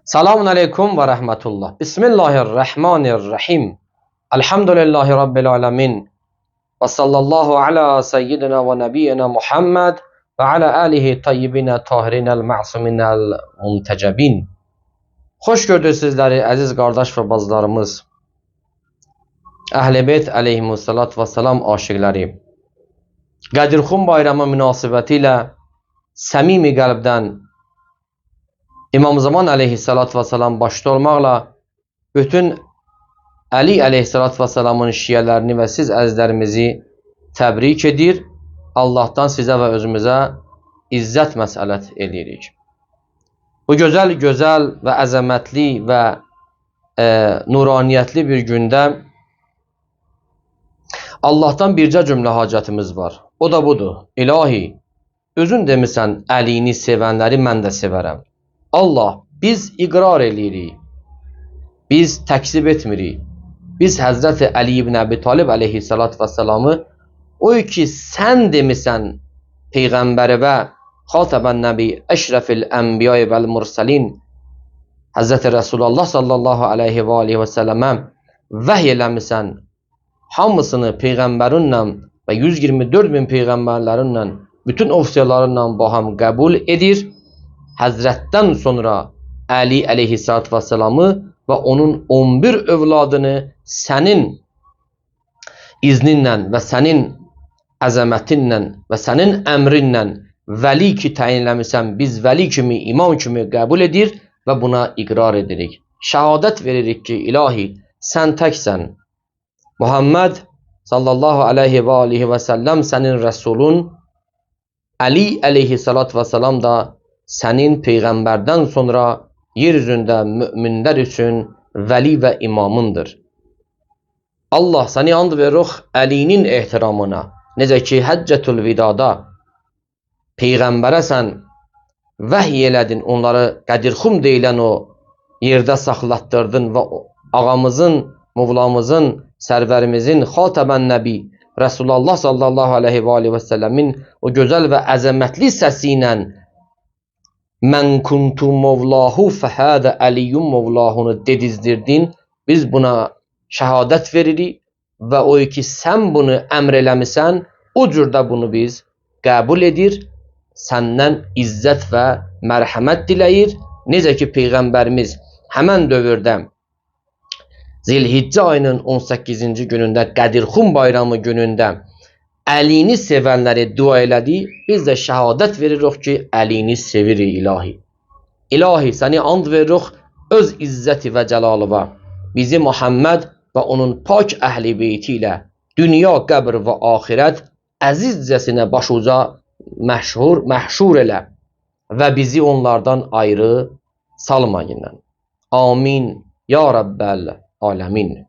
Selamun Aleyküm ve Rahmetullah. Bismillahirrahmanirrahim. Elhamdülillahi Rabbil Alemin. Ve sallallahu ala seyyidina ve nebiyyina Muhammed ve ala alihi tayyibine tahirinel ma'suminel muntecebin. Hoş gördük sizleri aziz kardeş ve bazılarımız. Ehl-i Beyt aleyhimussalat ve selam aşıkları. Qədirxum bayramı münasibetiyle samimi qalbdən İmam Zaman aleyhissalatü vesselam başta olmaqla bütün Ali aleyhissalatü vesselamın şiyələrini ve siz əzizlərimizi təbrik edir. Allah'tan sizə ve özümüzə izzət məsələt edirik. Bu gözəl və əzəmətli və nuraniyətli bir gündə Allah'tan bircə cümlə hacətimiz var. O da budur. İlahi, özün demisən Əlini sevənləri mən də sevərəm. Allah, biz iqrar edirik. Biz təksib etmirik. Biz Həzrəti Əli ibn Əbi Talib aleyhissalatü vesselamı o ki sən demisən Peyğəmbəri və Xatəbən Nəbi Əşrəfil Ənbiyayı vəl Mursalin Həzrəti Resulullah sallallahu aleyhi və aleyhi və səlləmə vəhy eləmisən. Hamısını Peyğəmbərinlə və 124 bin Peyğəmbərlərinlə bütün ofisiyarlarınla baham qəbul edir. Həzrətdən sonra Əli aleyhissalatü vesselamı və onun 11 övladını sənin izninlə və sənin əzəmətinlə və sənin əmrinlə vəli ki təyinləmisən, biz vəli kimi, imam kimi qəbul edir və buna iqrar edirik. Şəhadət veririk ki, ilahi, sən təksən. Muhammed sallallahu aleyhi və aleyhi və səlləm sənin rəsulun, Əli aleyhissalatü vesselam da sənin Peyğəmbərdən sonra yeryüzündə müminlər üçün vəli və imamındır. Allah səni and veririk Əlinin ehtiramına. Necə ki Həccətül Vidada Peyğəmbərə sən vəhy elədin, onları Qədirxum deyilən o yerdə saxlatdırdın və ağamızın, muvlamızın, sərvərimizin Xatəbən Nəbi Resulullah sallallahu aleyhi və aleyhi və səlləmin o gözəl və əzəmətli səsi ilə mən kuntu mevlahu fəhədə əliyyum mevlahunu dedizdirdin. Biz buna şəhadət veririk və o ki sən bunu əmr eləmisən, o cürdə bunu biz qəbul edir, səndən izzət və mərhəmət diləyir. Necə ki Peyğəmbərimiz həmən dövrdə Zilhiccə ayının 18-ci günündə Qədirxum bayramı günündə Əlini sevənləri dua elədi. Biz də şəhadət veririk ki, Əlini sevirik ilahi. İlahi, səni and veririk öz izzəti və cəlalıva. Bizi Muhammed və onun pak əhli beyti ilə dünya, qəbr və axirət əzizcəsinə başuca məhşur elə və bizi onlardan ayrı salmayın. Amin. Ya Rabbəl Alemin.